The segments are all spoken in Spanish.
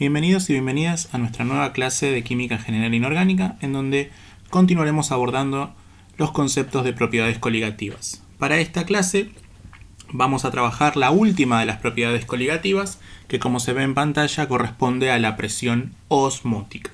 Bienvenidos y bienvenidas a nuestra nueva clase de Química General Inorgánica, en donde continuaremos abordando los conceptos de propiedades coligativas. Para esta clase vamos a trabajar la última de las propiedades coligativas, que como se ve en pantalla corresponde a la presión osmótica.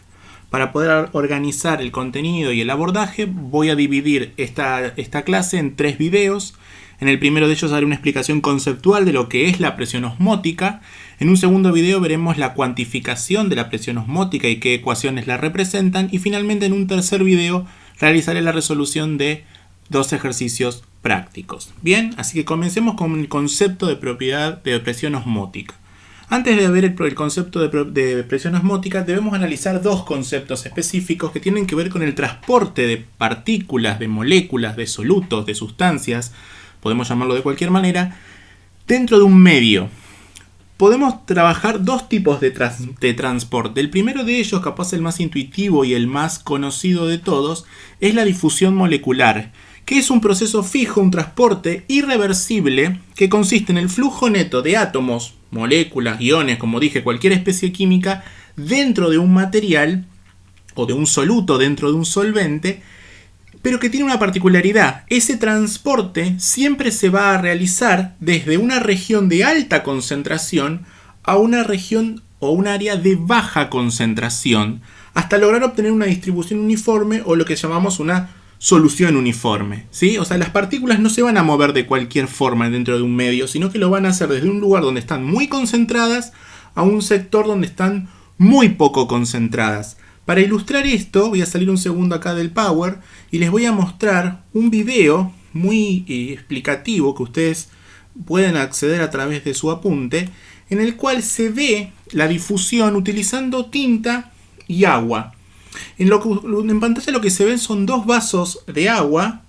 Para poder organizar el contenido y el abordaje voy a dividir esta clase en 3 videos. En el primero de ellos haré una explicación conceptual de lo que es la presión osmótica. En un segundo video veremos la cuantificación de la presión osmótica y qué ecuaciones la representan. Y finalmente en un tercer video realizaré la resolución de 2 ejercicios prácticos. Bien, así que comencemos con el concepto de propiedad de presión osmótica. Antes de ver el concepto de presión osmótica, debemos analizar 2 conceptos específicos que tienen que ver con el transporte de partículas, de moléculas, de solutos, de sustancias, podemos llamarlo de cualquier manera, dentro de un medio. Podemos trabajar 2 tipos de transporte. El primero de ellos, capaz el más intuitivo y el más conocido de todos, es la difusión molecular, que es un proceso fijo, un transporte irreversible que consiste en el flujo neto de átomos, moléculas, iones, como dije, cualquier especie química, dentro de un material o de un soluto dentro de un solvente, pero que tiene una particularidad. Ese transporte siempre se va a realizar desde una región de alta concentración a una región o un área de baja concentración, hasta lograr obtener una distribución uniforme o lo que llamamos una solución uniforme, ¿sí? O sea, las partículas no se van a mover de cualquier forma dentro de un medio, sino que lo van a hacer desde un lugar donde están muy concentradas a un sector donde están muy poco concentradas. Para ilustrar esto, voy a salir un segundo acá del Power y les voy a mostrar un video muy explicativo que ustedes pueden acceder a través de su apunte, en el cual se ve la difusión utilizando tinta y agua. En pantalla lo que se ven son 2 vasos de agua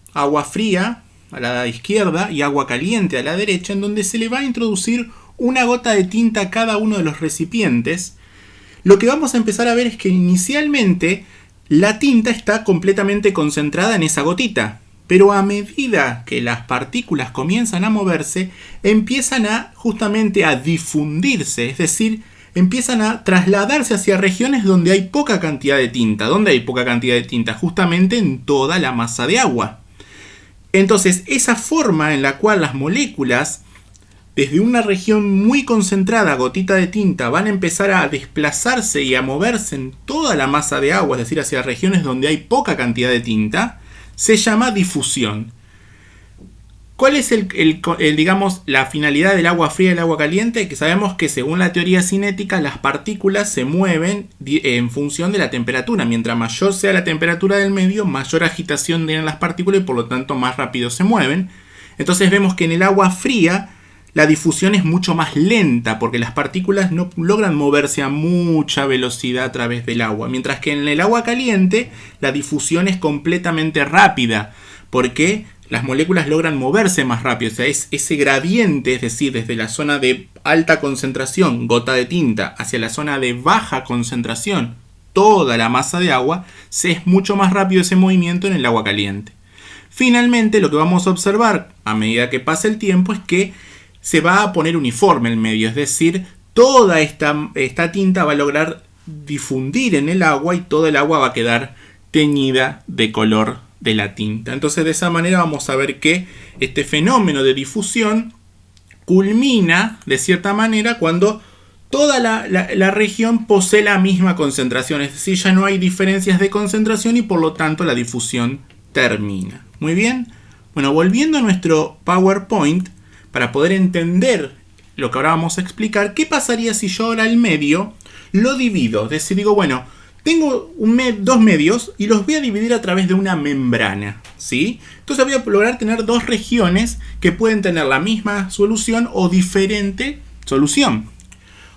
fría a la izquierda y agua caliente a la derecha, en donde se le va a introducir una gota de tinta a cada uno de los recipientes. Lo que vamos a empezar a ver es que inicialmente la tinta está completamente concentrada en esa gotita, pero a medida que las partículas comienzan a moverse, empiezan justamente a difundirse, es decir, empiezan a trasladarse hacia regiones donde hay poca cantidad de tinta. ¿Dónde hay poca cantidad de tinta? Justamente en toda la masa de agua. Entonces, esa forma en la cual las moléculas, desde una región muy concentrada, gotita de tinta, van a empezar a desplazarse y a moverse en toda la masa de agua, es decir, hacia regiones donde hay poca cantidad de tinta, se llama difusión. ¿Cuál es digamos, la finalidad del agua fría y el agua caliente? Que sabemos que según la teoría cinética las partículas se mueven en función de la temperatura. Mientras mayor sea la temperatura del medio, mayor agitación tienen las partículas y por lo tanto más rápido se mueven. Entonces vemos que en el agua fría la difusión es mucho más lenta porque las partículas no logran moverse a mucha velocidad a través del agua. Mientras que en el agua caliente la difusión es completamente rápida porque las moléculas logran moverse más rápido. O sea, es ese gradiente, es decir, desde la zona de alta concentración, gota de tinta, hacia la zona de baja concentración, toda la masa de agua, es mucho más rápido ese movimiento en el agua caliente. Finalmente, lo que vamos a observar a medida que pasa el tiempo es que se va a poner uniforme el medio, es decir, toda esta tinta va a lograr difundir en el agua y toda el agua va a quedar teñida de color de la tinta. Entonces de esa manera vamos a ver que este fenómeno de difusión culmina de cierta manera cuando toda la región posee la misma concentración, es decir, ya no hay diferencias de concentración y por lo tanto la difusión termina. Muy bien, bueno, volviendo a nuestro PowerPoint, para poder entender lo que ahora vamos a explicar, ¿qué pasaría si yo ahora el medio lo divido? Es decir, digo, bueno, tengo 2 medios y los voy a dividir a través de una membrana, ¿sí? Entonces voy a lograr tener 2 regiones que pueden tener la misma solución o diferente solución.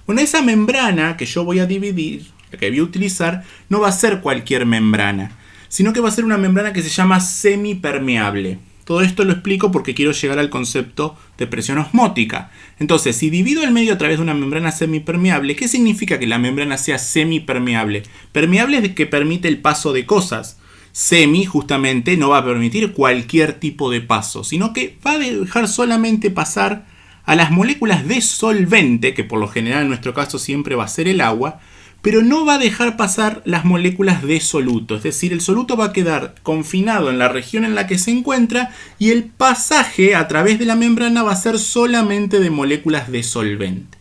Bueno, esa membrana que yo voy a dividir, la que voy a utilizar, no va a ser cualquier membrana, sino que va a ser una membrana que se llama semipermeable. Todo esto lo explico porque quiero llegar al concepto de presión osmótica. Entonces, si divido el medio a través de una membrana semipermeable, ¿qué significa que la membrana sea semipermeable? Permeable es que permite el paso de cosas. Semi, justamente, no va a permitir cualquier tipo de paso, sino que va a dejar solamente pasar a las moléculas de solvente, que por lo general en nuestro caso siempre va a ser el agua, pero no va a dejar pasar las moléculas de soluto. Es decir, el soluto va a quedar confinado en la región en la que se encuentra y el pasaje a través de la membrana va a ser solamente de moléculas de solvente.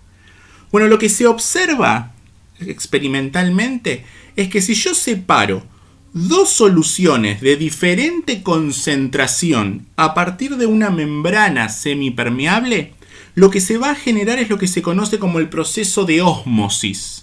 Bueno, lo que se observa experimentalmente es que si yo separo dos soluciones de diferente concentración a partir de una membrana semipermeable, lo que se va a generar es lo que se conoce como el proceso de ósmosis.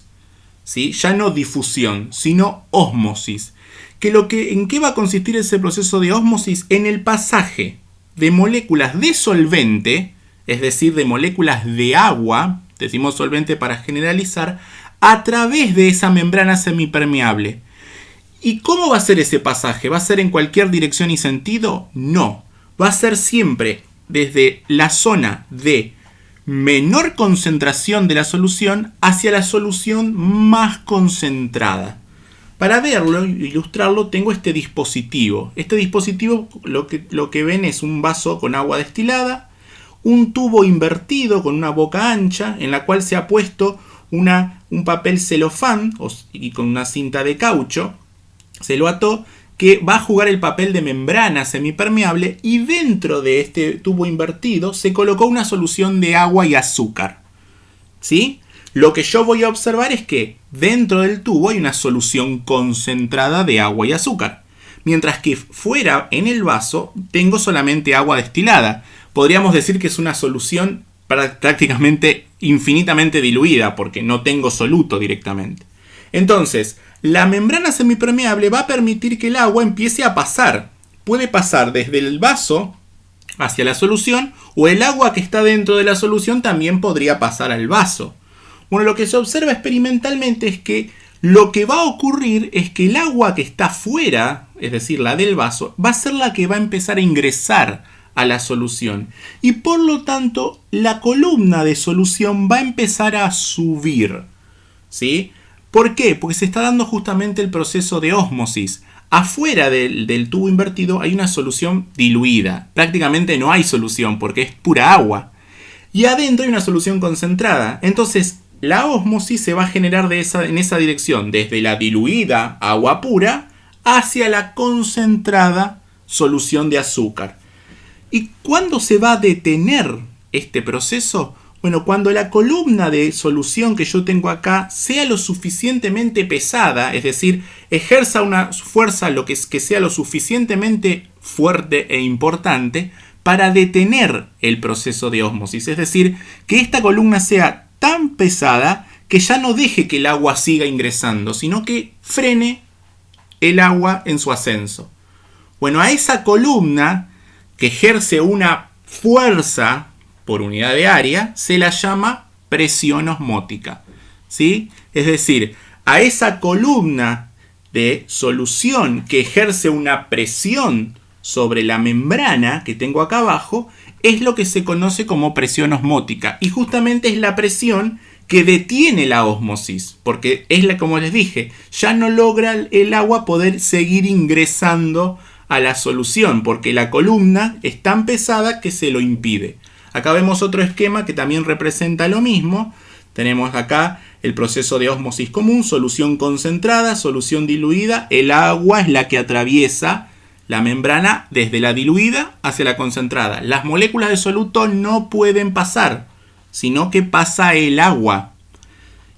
¿Sí? Ya no difusión, sino ósmosis. ¿En qué va a consistir ese proceso de ósmosis? En el pasaje de moléculas de solvente, es decir, de moléculas de agua, decimos solvente para generalizar, a través de esa membrana semipermeable. ¿Y cómo va a ser ese pasaje? ¿Va a ser en cualquier dirección y sentido? No. Va a ser siempre desde la zona de menor concentración de la solución hacia la solución más concentrada. Para verlo e ilustrarlo tengo este dispositivo. Este dispositivo lo que ven es un vaso con agua destilada, un tubo invertido con una boca ancha en la cual se ha puesto un papel celofán y con una cinta de caucho se lo ató, que va a jugar el papel de membrana semipermeable, y dentro de este tubo invertido se colocó una solución de agua y azúcar. ¿Sí? Lo que yo voy a observar es que dentro del tubo hay una solución concentrada de agua y azúcar, mientras que fuera en el vaso tengo solamente agua destilada. Podríamos decir que es una solución prácticamente infinitamente diluida porque no tengo soluto directamente. Entonces, la membrana semipermeable va a permitir que el agua empiece a pasar. Puede pasar desde el vaso hacia la solución, o el agua que está dentro de la solución también podría pasar al vaso. Bueno, lo que se observa experimentalmente es que lo que va a ocurrir es que el agua que está fuera, es decir, la del vaso, va a ser la que va a empezar a ingresar a la solución. Y por lo tanto, la columna de solución va a empezar a subir. ¿Sí? ¿Por qué? Porque se está dando justamente el proceso de ósmosis. Afuera del tubo invertido hay una solución diluida. Prácticamente no hay solución porque es pura agua. Y adentro hay una solución concentrada. Entonces, la ósmosis se va a generar en esa dirección, desde la diluida agua pura hacia la concentrada solución de azúcar. ¿Y cuándo se va a detener este proceso? Bueno, cuando la columna de solución que yo tengo acá sea lo suficientemente pesada, es decir, ejerza una fuerza que sea lo suficientemente fuerte e importante para detener el proceso de ósmosis. Es decir, que esta columna sea tan pesada que ya no deje que el agua siga ingresando, sino que frene el agua en su ascenso. Bueno, a esa columna que ejerce una fuerza por unidad de área, se la llama presión osmótica. ¿Sí? Es decir, a esa columna de solución que ejerce una presión sobre la membrana que tengo acá abajo, es lo que se conoce como presión osmótica. Y justamente es la presión que detiene la ósmosis, porque como les dije, ya no logra el agua poder seguir ingresando a la solución, porque la columna es tan pesada que se lo impide. Acá vemos otro esquema que también representa lo mismo. Tenemos acá el proceso de ósmosis común, solución concentrada, solución diluida. El agua es la que atraviesa la membrana desde la diluida hacia la concentrada. Las moléculas de soluto no pueden pasar, sino que pasa el agua.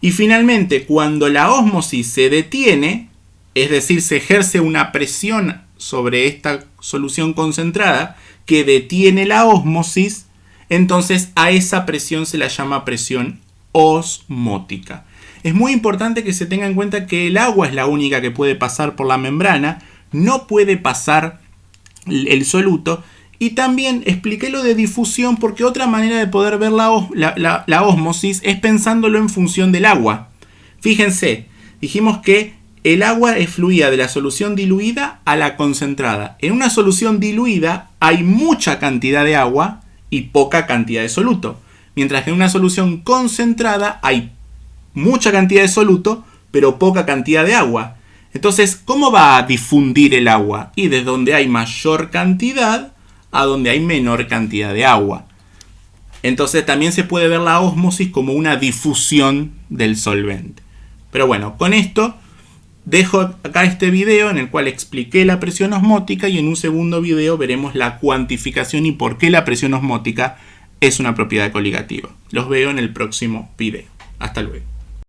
Y finalmente, cuando la ósmosis se detiene, es decir, se ejerce una presión sobre esta solución concentrada que detiene la ósmosis, entonces a esa presión se la llama presión osmótica. Es muy importante que se tenga en cuenta que el agua es la única que puede pasar por la membrana, no puede pasar el soluto. Y también expliqué lo de difusión porque otra manera de poder ver la ósmosis es pensándolo en función del agua. Fíjense, dijimos que el agua fluía de la solución diluida a la concentrada. En una solución diluida hay mucha cantidad de agua y poca cantidad de soluto. Mientras que en una solución concentrada hay mucha cantidad de soluto, pero poca cantidad de agua. Entonces, ¿cómo va a difundir el agua? Y de donde hay mayor cantidad a donde hay menor cantidad de agua. Entonces también se puede ver la ósmosis como una difusión del solvente. Pero bueno, con esto dejo acá este video en el cual expliqué la presión osmótica y en un segundo video veremos la cuantificación y por qué la presión osmótica es una propiedad coligativa. Los veo en el próximo video. Hasta luego.